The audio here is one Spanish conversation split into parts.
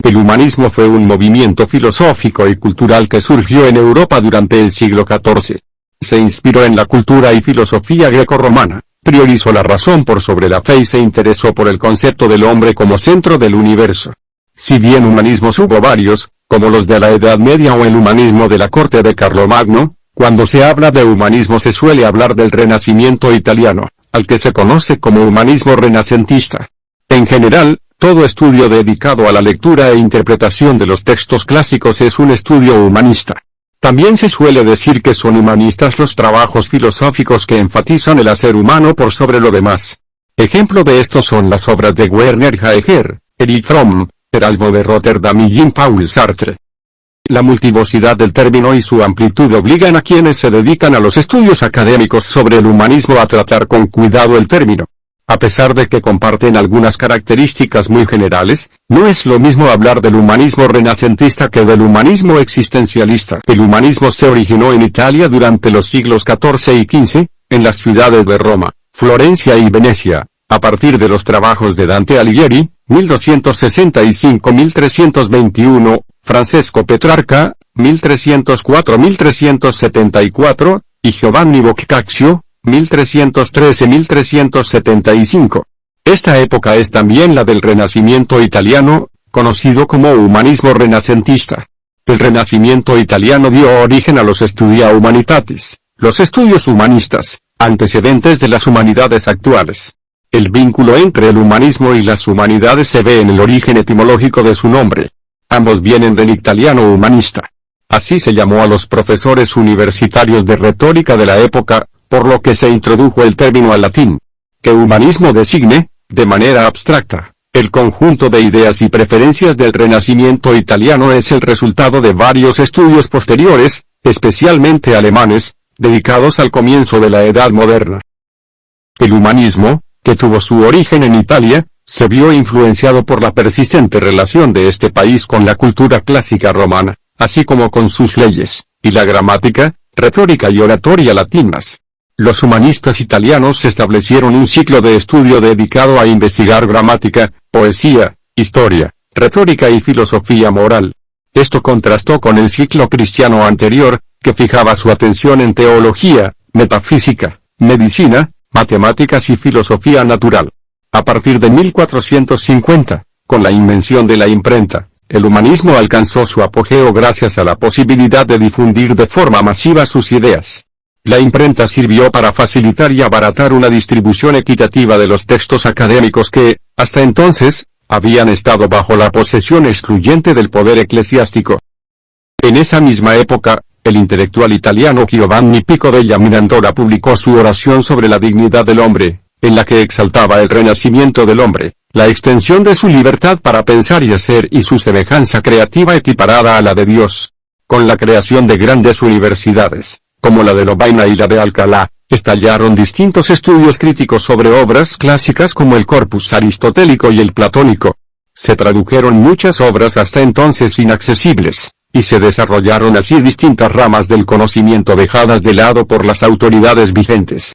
El humanismo fue un movimiento filosófico y cultural que surgió en Europa durante el siglo XIV. Se inspiró en la cultura y filosofía grecorromana, priorizó la razón por sobre la fe y se interesó por el concepto del hombre como centro del universo. Si bien humanismos hubo varios, como los de la Edad Media o el humanismo de la corte de Carlomagno, cuando se habla de humanismo se suele hablar del Renacimiento italiano, al que se conoce como humanismo renacentista. En general, todo estudio dedicado a la lectura e interpretación de los textos clásicos es un estudio humanista. También se suele decir que son humanistas los trabajos filosóficos que enfatizan el hacer humano por sobre lo demás. Ejemplo de esto son las obras de Werner Heidegger, Erich Fromm, Erasmo de Rotterdam y Jean-Paul Sartre. La multivocidad del término y su amplitud obligan a quienes se dedican a los estudios académicos sobre el humanismo a tratar con cuidado el término. A pesar de que comparten algunas características muy generales, no es lo mismo hablar del humanismo renacentista que del humanismo existencialista. El humanismo se originó en Italia durante los siglos XIV y XV, en las ciudades de Roma, Florencia y Venecia, a partir de los trabajos de Dante Alighieri, 1265-1321, Francesco Petrarca, 1304-1374, y Giovanni Boccaccio, 1313-1375. Esta época es también la del Renacimiento italiano, conocido como humanismo renacentista. El Renacimiento italiano dio origen a los Studia Humanitatis, los estudios humanistas, antecedentes de las humanidades actuales. El vínculo entre el humanismo y las humanidades se ve en el origen etimológico de su nombre. Ambos vienen del italiano humanista. Así se llamó a los profesores universitarios de retórica de la época, por lo que se introdujo el término al latín. Que humanismo designe, de manera abstracta, el conjunto de ideas y preferencias del Renacimiento italiano es el resultado de varios estudios posteriores, especialmente alemanes, dedicados al comienzo de la Edad Moderna. El humanismo, que tuvo su origen en Italia, se vio influenciado por la persistente relación de este país con la cultura clásica romana, así como con sus leyes, y la gramática, retórica y oratoria latinas. Los humanistas italianos establecieron un ciclo de estudio dedicado a investigar gramática, poesía, historia, retórica y filosofía moral. Esto contrastó con el ciclo cristiano anterior, que fijaba su atención en teología, metafísica, medicina, matemáticas y filosofía natural. A partir de 1450, con la invención de la imprenta, el humanismo alcanzó su apogeo gracias a la posibilidad de difundir de forma masiva sus ideas. La imprenta sirvió para facilitar y abaratar una distribución equitativa de los textos académicos que, hasta entonces, habían estado bajo la posesión excluyente del poder eclesiástico. En esa misma época, el intelectual italiano Giovanni Pico della Mirandola publicó su oración sobre la dignidad del hombre, en la que exaltaba el renacimiento del hombre, la extensión de su libertad para pensar y hacer y su semejanza creativa equiparada a la de Dios. Con la creación de grandes universidades, como la de Lovaina y la de Alcalá, estallaron distintos estudios críticos sobre obras clásicas como el corpus aristotélico y el platónico. Se tradujeron muchas obras hasta entonces inaccesibles, y se desarrollaron así distintas ramas del conocimiento dejadas de lado por las autoridades vigentes.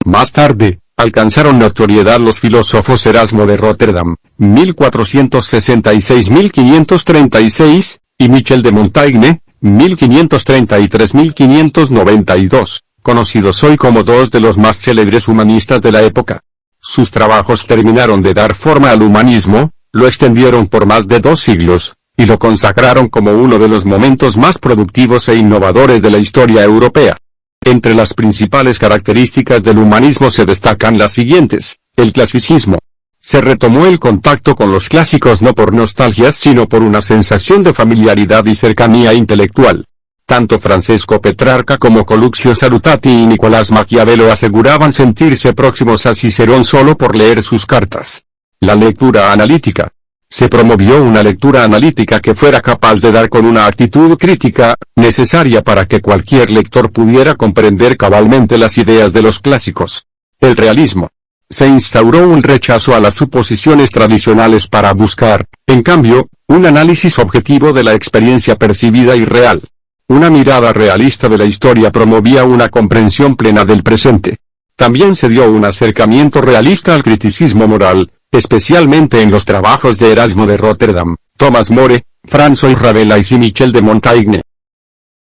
Más tarde, alcanzaron notoriedad los filósofos Erasmo de Rotterdam, 1466-1536, y Michel de Montaigne, 1533-1592, conocidos hoy como dos de los más célebres humanistas de la época. Sus trabajos terminaron de dar forma al humanismo, lo extendieron por más de 2 siglos, y lo consagraron como uno de los momentos más productivos e innovadores de la historia europea. Entre las principales características del humanismo se destacan las siguientes: el clasicismo. Se retomó el contacto con los clásicos no por nostalgia sino por una sensación de familiaridad y cercanía intelectual. Tanto Francesco Petrarca como Coluccio Salutati y Nicolás Maquiavelo aseguraban sentirse próximos a Cicerón solo por leer sus cartas. La lectura analítica. Se promovió una lectura analítica que fuera capaz de dar con una actitud crítica, necesaria para que cualquier lector pudiera comprender cabalmente las ideas de los clásicos. El realismo. Se instauró un rechazo a las suposiciones tradicionales para buscar, en cambio, un análisis objetivo de la experiencia percibida y real. Una mirada realista de la historia promovía una comprensión plena del presente. También se dio un acercamiento realista al criticismo moral, especialmente en los trabajos de Erasmo de Rotterdam, Thomas More, François Rabelais y Michel de Montaigne.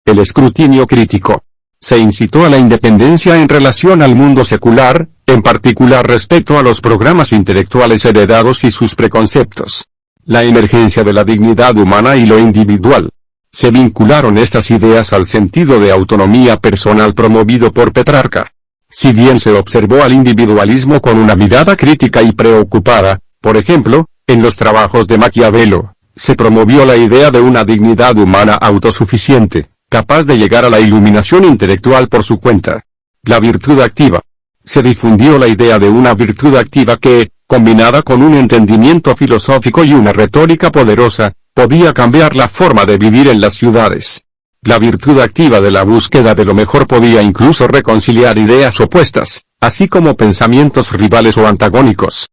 El escrutinio crítico. Se incitó a la independencia en relación al mundo secular, en particular respecto a los programas intelectuales heredados y sus preconceptos. La emergencia de la dignidad humana y lo individual. Se vincularon estas ideas al sentido de autonomía personal promovido por Petrarca. Si bien se observó al individualismo con una mirada crítica y preocupada, por ejemplo, en los trabajos de Maquiavelo, se promovió la idea de una dignidad humana autosuficiente, capaz de llegar a la iluminación intelectual por su cuenta. La virtud activa. Se difundió la idea de una virtud activa que, combinada con un entendimiento filosófico y una retórica poderosa, podía cambiar la forma de vivir en las ciudades. La virtud activa de la búsqueda de lo mejor podía incluso reconciliar ideas opuestas, así como pensamientos rivales o antagónicos.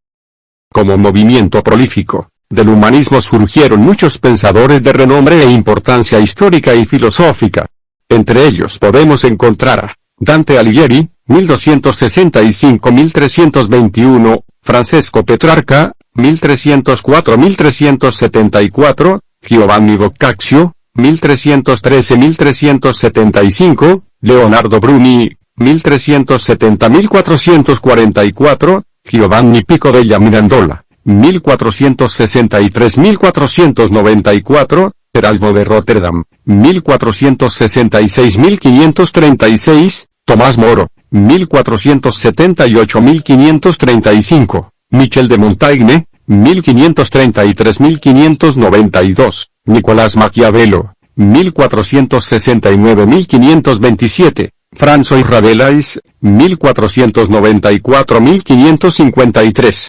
Como movimiento prolífico, del humanismo surgieron muchos pensadores de renombre e importancia histórica y filosófica. Entre ellos podemos encontrar a Dante Alighieri, 1265-1321, Francesco Petrarca, 1304-1374, Giovanni Boccaccio, 1313-1375, Leonardo Bruni, 1370-1444, Giovanni Pico della Mirandola, 1463-1494, Erasmo de Rotterdam, 1466-1536, Tomás Moro, 1478-1535, Michel de Montaigne, 1533-1592, Nicolás Maquiavelo, 1469-1527, François Rabelais, 1494-1553.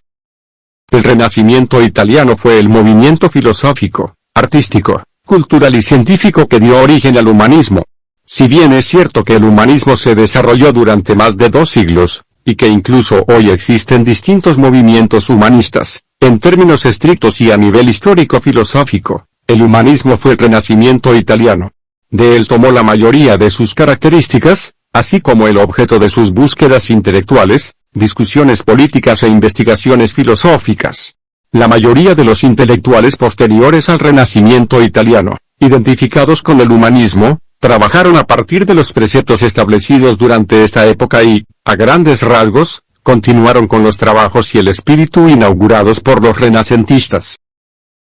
El Renacimiento italiano fue el movimiento filosófico, artístico, cultural y científico que dio origen al humanismo. Si bien es cierto que el humanismo se desarrolló durante más de 2 siglos, y que incluso hoy existen distintos movimientos humanistas, en términos estrictos y a nivel histórico-filosófico, el humanismo fue el Renacimiento italiano. De él tomó la mayoría de sus características, así como el objeto de sus búsquedas intelectuales, discusiones políticas e investigaciones filosóficas. La mayoría de los intelectuales posteriores al Renacimiento italiano, identificados con el humanismo, trabajaron a partir de los preceptos establecidos durante esta época y, a grandes rasgos, continuaron con los trabajos y el espíritu inaugurados por los renacentistas.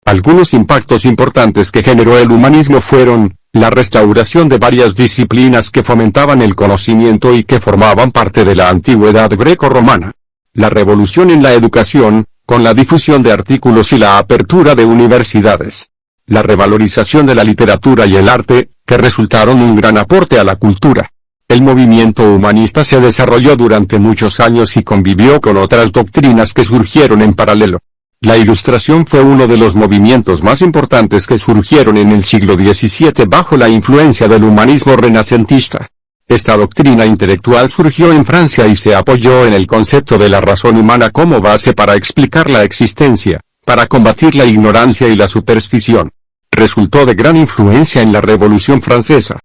Algunos impactos importantes que generó el humanismo fueron, la restauración de varias disciplinas que fomentaban el conocimiento y que formaban parte de la antigüedad greco-romana. La revolución en la educación, con la difusión de artículos y la apertura de universidades. La revalorización de la literatura y el arte, que resultaron un gran aporte a la cultura. El movimiento humanista se desarrolló durante muchos años y convivió con otras doctrinas que surgieron en paralelo. La Ilustración fue uno de los movimientos más importantes que surgieron en el siglo XVII bajo la influencia del humanismo renacentista. Esta doctrina intelectual surgió en Francia y se apoyó en el concepto de la razón humana como base para explicar la existencia, para combatir la ignorancia y la superstición. Resultó de gran influencia en la Revolución Francesa.